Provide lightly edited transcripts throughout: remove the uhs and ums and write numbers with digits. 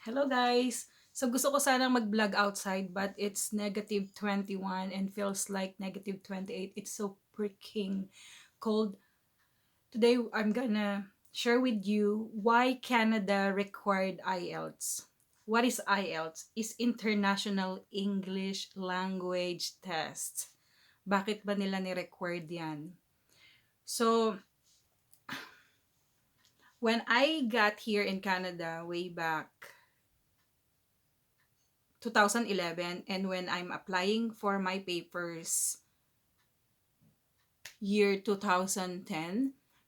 Hello guys! So gusto ko sanang mag-vlog outside but it's negative 21 and feels like negative 28. It's so freaking cold. Today I'm gonna share with you why Canada required IELTS. What is IELTS? Is International English Language Test. Bakit ba nila ni-required yan? So, when I got here in Canada way back 2011 and when I'm applying for my papers year 2010,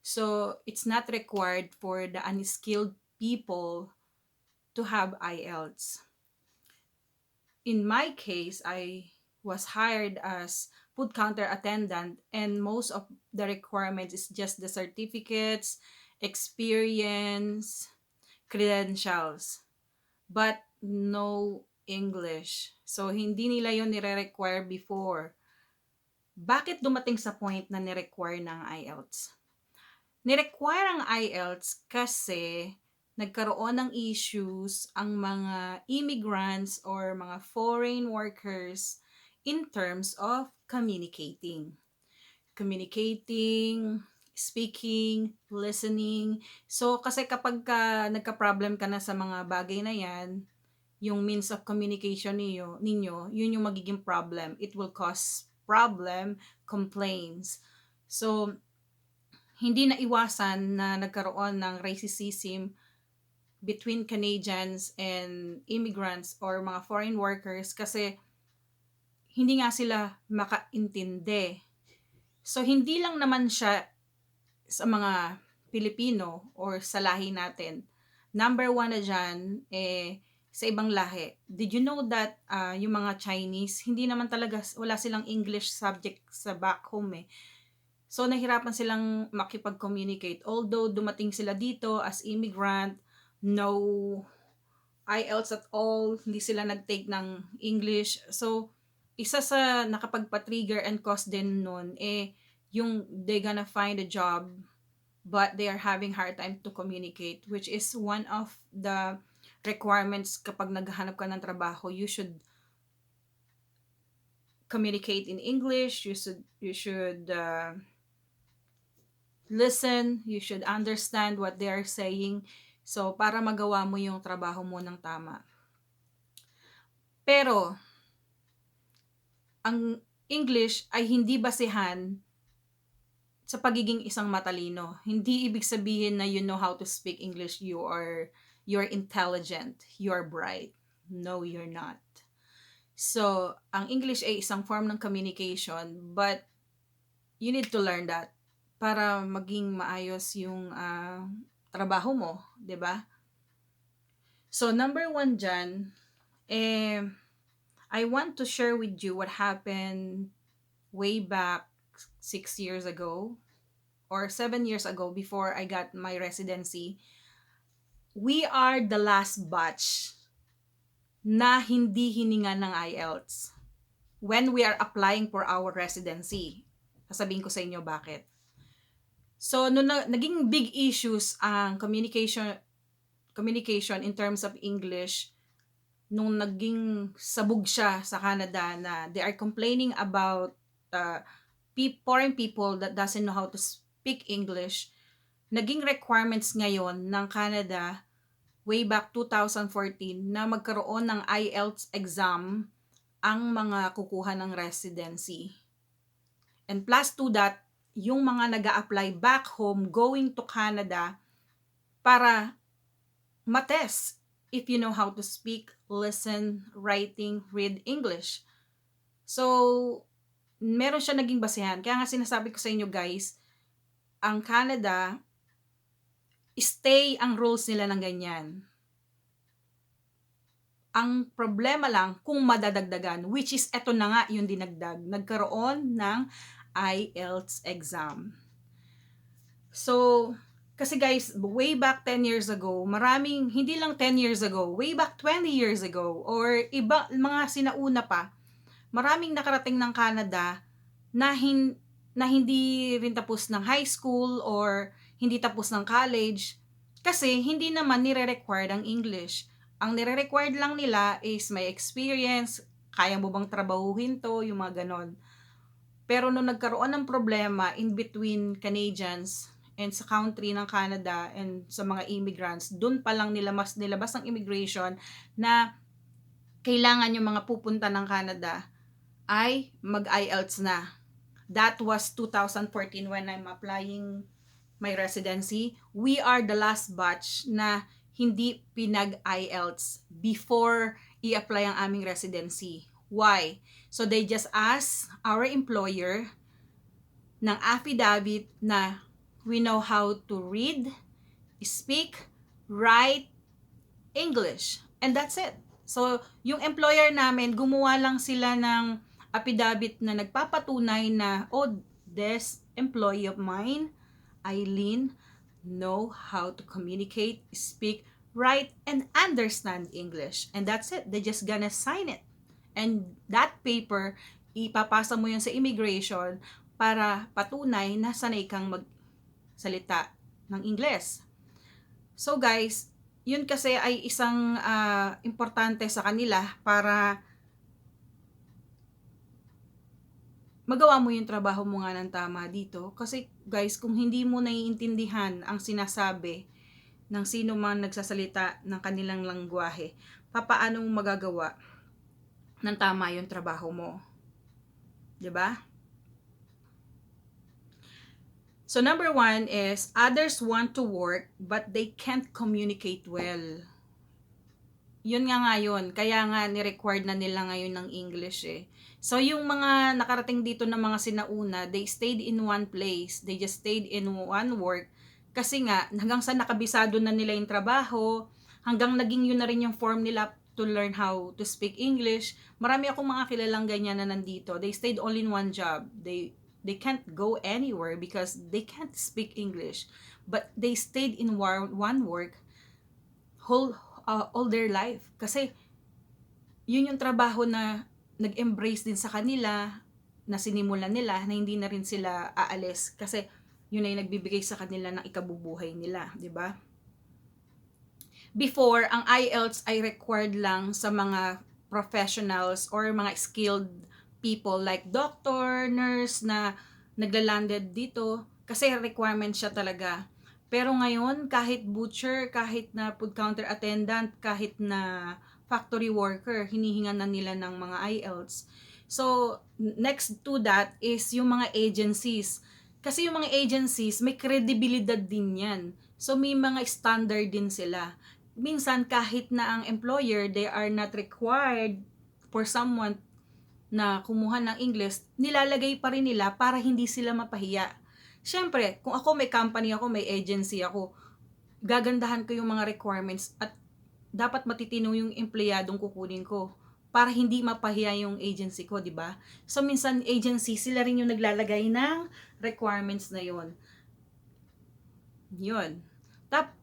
so it's not required for the unskilled people to have IELTS. In my case, I was hired as food counter attendant and most of the requirements is just the certificates, experience, credentials, but no English. So hindi nila yon nire-require before. Bakit dumating sa point na ni-require ng IELTS? Ni-require ang IELTS kasi nagkaroon ng issues ang mga immigrants or mga foreign workers in terms of communicating. Communicating, speaking, listening. So, kasi kapag nagka-problem ka na sa mga bagay na yan, yung means of communication ninyo, yun yung magiging problem. It will cause problem, complaints. So, hindi na iwasan na nagkaroon ng racism between Canadians and immigrants or mga foreign workers kasi hindi nga sila makaintindi. So, hindi lang naman siya sa mga Pilipino or sa lahi natin. Number one na dyan, sa ibang lahi. Did you know that yung mga Chinese, hindi naman talaga, wala silang English subject sa back home eh. So, nahirapan silang makipag-communicate. Although, dumating sila dito as immigrant, no IELTS at all, hindi sila nag-take ng English. So, isa sa nakapagpa-trigger and cause din nun, yung they gonna find a job but they are having hard time to communicate, which is one of the requirements kapag naghahanap ka ng trabaho. You should communicate in English, you should listen, you should understand what they are saying. So, para magawa mo yung trabaho mo ng tama. Pero, ang English ay hindi basehan sa pagiging isang matalino. Hindi ibig sabihin na you know how to speak English, you're intelligent, you're bright. No, you're not. So, ang English ay isang form ng communication, but you need to learn that para maging maayos yung trabaho mo, 'di ba? So, number one dyan, I want to share with you what happened way back 6 years ago or 7 years ago before I got my residency. We are the last batch na hindi hininga ng IELTS when we are applying for our residency. Sasabihin ko sa inyo bakit. So, naging big issues ang communication in terms of English nung naging sabog siya sa Canada na they are complaining about foreign people that doesn't know how to speak English. Naging requirements ngayon ng Canada way back 2014 na magkaroon ng IELTS exam ang mga kukuha ng residency. And plus to that, yung mga nag-a-apply back home going to Canada para matest if you know how to speak, listen, writing, read English. So, meron siya naging basehan. Kaya nga sinasabi ko sa inyo guys, ang Canada, stay ang rules nila ng ganyan. Ang problema lang kung madadagdagan, which is eto na nga yung dinagdag. Nagkaroon ng IELTS exam. So, kasi guys, way back 10 years ago, maraming, hindi lang 10 years ago, way back 20 years ago, or iba, mga sinauna pa, maraming nakarating ng Canada na hindi rin tapos ng high school or hindi tapos ng college kasi hindi naman nire-require ang English. Ang nire-required lang nila is may experience, kaya mo bang trabahuhin to, yung mga ganon. Pero nung nagkaroon ng problema in between Canadians and sa country ng Canada and sa mga immigrants, dun pa lang nila mas nilabas ng immigration na kailangan yung mga pupunta ng Canada ay mag-IELTS na. That was 2014 when I'm applying my residency. We are the last batch na hindi pinag-IELTS before i-apply ang aming residency. Why? So they just ask our employer ng affidavit na we know how to read, speak, write, English. And that's it. So, yung employer namin, gumawa lang sila ng affidavit na nagpapatunay na, oh, this employee of mine, Eileen, know how to communicate, speak, write, and understand English. And that's it. They just gonna sign it. And that paper, ipapasa mo yun sa immigration para patunay na sanay kang magsalita ng Ingles. So guys, yun kasi ay isang importante sa kanila para magawa mo yung trabaho mo nga ng tama dito. Kasi guys, kung hindi mo naiintindihan ang sinasabi ng sino man nagsasalita ng kanilang langwahe, papaano mo magagawa ng tama yung trabaho mo? 'Di ba? So number 1 is others want to work but they can't communicate well. Yun nga ngayon, kaya nga ni-required na nila ngayon ng English eh. So yung mga nakarating dito na mga sinauna, they stayed in one place, they just stayed in one work kasi nga hanggang sa nakabisado na nila yung trabaho, hanggang naging yun na rin yung form nila to learn how to speak English. Marami akong mga kilalang ganyan na nandito. They stayed all in one job. They can't go anywhere because they can't speak English. But they stayed in one work all their life. Kasi yun yung trabaho na nag-embrace din sa kanila, na sinimulan nila, na hindi na rin sila aalis. Kasi yun ay nagbibigay sa kanila ng ikabubuhay nila. 'Di ba? Before, ang IELTS ay required lang sa mga professionals or mga skilled people like doctor, nurse na nagla-landed dito kasi requirement siya talaga. Pero ngayon, kahit butcher, kahit na food counter attendant, kahit na factory worker, hinihingan na nila ng mga IELTS. So, next to that is yung mga agencies. Kasi yung mga agencies, may kredibilidad din yan. So, may mga standard din sila. Minsan, kahit na ang employer, they are not required for someone na kumuha ng English, nilalagay pa rin nila para hindi sila mapahiya. Siyempre, kung ako may company ako, may agency ako, gagandahan ko yung mga requirements at dapat matitino yung empleyadong kukunin ko para hindi mapahiya yung agency ko, di ba? So, minsan agency, sila rin yung naglalagay ng requirements na yun. Yun.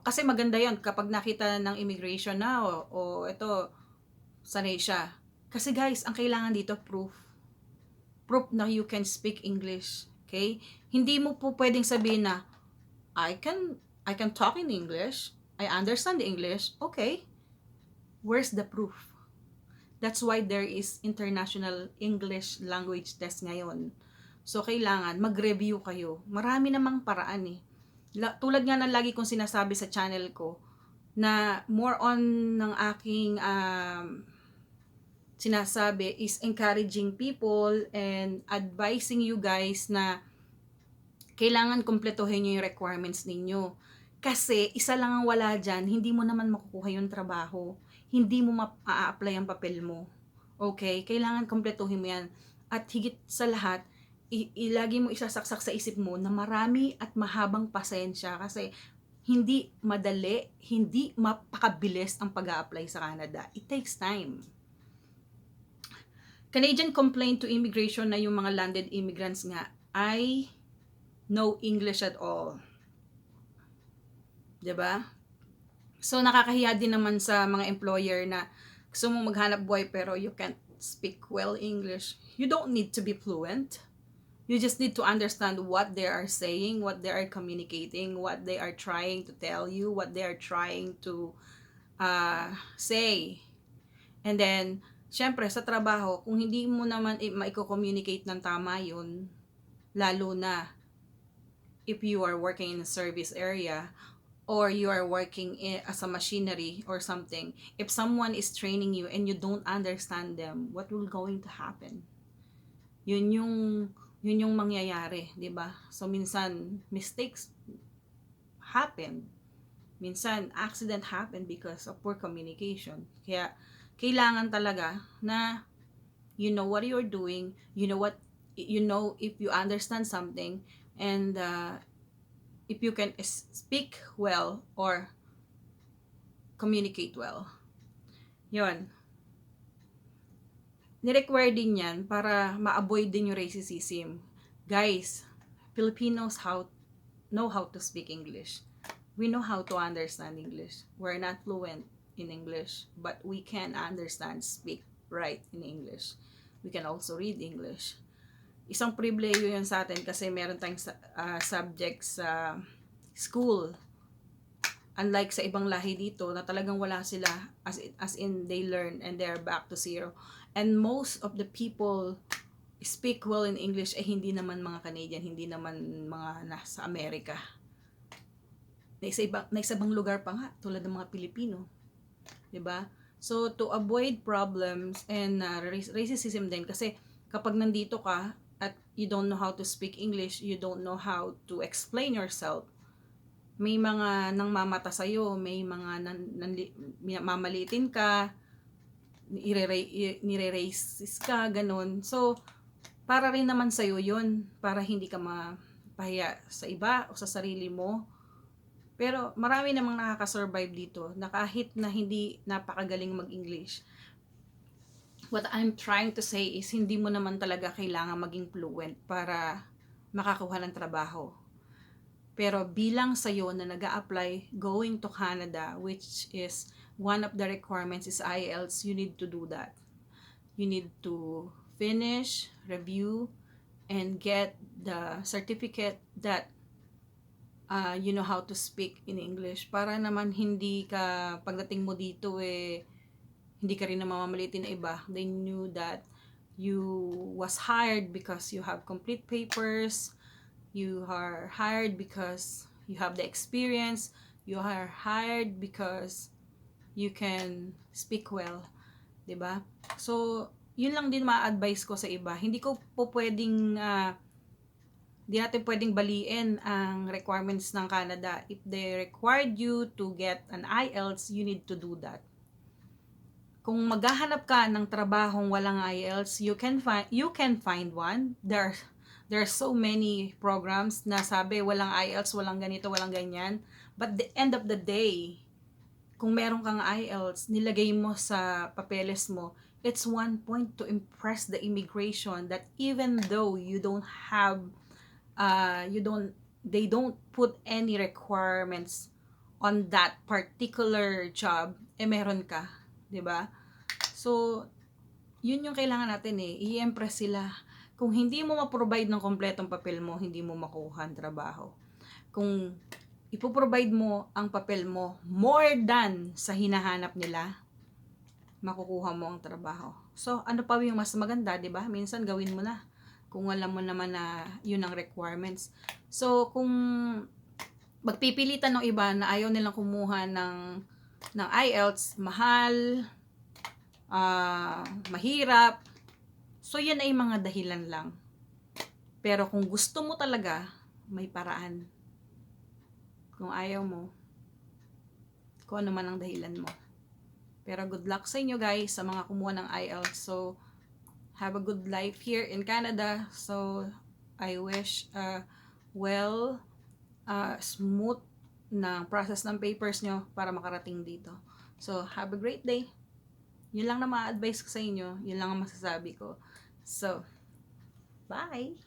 Kasi maganda yun kapag nakita ng immigration na, ito, sanay siya. Kasi guys, ang kailangan dito, proof. Proof na you can speak English. Okay? Hindi mo po pwedeng sabihin na, I can talk in English. I understand English. Okay. Where's the proof? That's why there is International English Language Test ngayon. So, kailangan mag-review kayo. Marami namang paraan eh. Tulad nga ng lagi kong sinasabi sa channel ko, na more on ng aking sinasabi is encouraging people and advising you guys na kailangan kumpletuhin nyo yung requirements ninyo. Kasi isa lang ang wala dyan, hindi mo naman makukuha yung trabaho. Hindi mo ma-apply ang papel mo. Okay? Kailangan kumpletuhin mo yan. At higit sa lahat, ilagi mo isasaksak sa isip mo na marami at mahabang pasensya kasi hindi madali, hindi mapakabilis ang pag-a-apply sa Canada. It takes time. Canadian complaint to immigration na yung mga landed immigrants nga ay no English at all. 'Di ba? So nakakahiya din naman sa mga employer na gusto mong maghanap buhay pero you can't speak well English. You don't need to be fluent. You just need to understand what they are saying, what they are communicating, what they are trying to tell you, what they are trying to say. And then, syempre, sa trabaho, kung hindi mo naman maiko-communicate ng tama yun, lalo na if you are working in a service area, or you are working as a machinery or something, if someone is training you and you don't understand them, what will going to happen? Yun yung mangyayari, 'di ba? So minsan mistakes happen. Minsan accident happen because of poor communication. Kaya kailangan talaga na you know what you're doing, you know if you understand something, and if you can speak well or communicate well. Yun. Ni-require din yan para ma-avoid din yung racism. Guys, Filipinos know how to speak English. We know how to understand English. We're not fluent in English, but we can understand, speak right in English. We can also read English. Isang pribileyo yun sa atin kasi meron tayong subjects sa school. Unlike sa ibang lahi dito na talagang wala sila, as in they learn and they're back to zero. And most of the people speak well in English ay hindi naman mga Canadian, hindi naman mga nasa Amerika. Nasa ibang lugar pa nga, tulad ng mga Pilipino. 'Di ba? So, to avoid problems and racism din, kasi kapag nandito ka at you don't know how to speak English, you don't know how to explain yourself, may mga nang mamata sa'yo, may mga mamalitin ka, nire-racist ka, ganun. So, para rin naman sa'yo yun, para hindi ka mapahiya sa iba o sa sarili mo. Pero marami namang nakaka-survive dito na kahit na hindi napakagaling mag-English. What I'm trying to say is hindi mo naman talaga kailangan maging fluent para makakuha ng trabaho. Pero bilang sa'yo na nag-a-apply going to Canada, which is one of the requirements is IELTS, you need to do that. You need to finish, review, and get the certificate that you know how to speak in English, para naman hindi ka pagdating mo dito hindi ka rin na mamamalitin na iba. They knew that you was hired because you have complete papers, you are hired because you have the experience, you are hired because you can speak well, 'di ba? So yun lang din ma-advise ko sa iba. Hindi ko po pwedeng di natin pwedeng baliin ang requirements ng Canada. If they required you to get an IELTS, you need to do that. Kung maghahanap ka ng trabahong walang IELTS, you can find one. There are so many programs na sabi walang IELTS, walang ganito, walang ganyan. But the end of the day, kung meron kang IELTS, nilagay mo sa papeles mo, it's one point to impress the immigration that even though you don't have they don't put any requirements on that particular job, meron ka, 'di ba? So, yun yung kailangan natin i-impress sila. Kung hindi mo ma-provide ng kompletong papel mo, hindi mo makuha ang trabaho. Kung ipo-provide mo ang papel mo more than sa hinahanap nila, makukuha mo ang trabaho. So, ano pa yung mas maganda, 'di ba? Minsan gawin mo na kung alam mo naman na yun ang requirements. So, kung magpipilitan ng iba na ayaw nilang kumuha ng IELTS, mahal, mahirap, so yan ay mga dahilan lang. Pero kung gusto mo talaga, may paraan. Kung ayaw mo, kung ano man ang dahilan mo. Pero good luck sa inyo guys, sa mga kumuha ng IELTS. So, have a good life here in Canada. So, I wish smooth na process ng papers nyo para makarating dito. So, have a great day. Yun lang na ma-advise ko sa inyo. Yun lang ang masasabi ko. So, bye!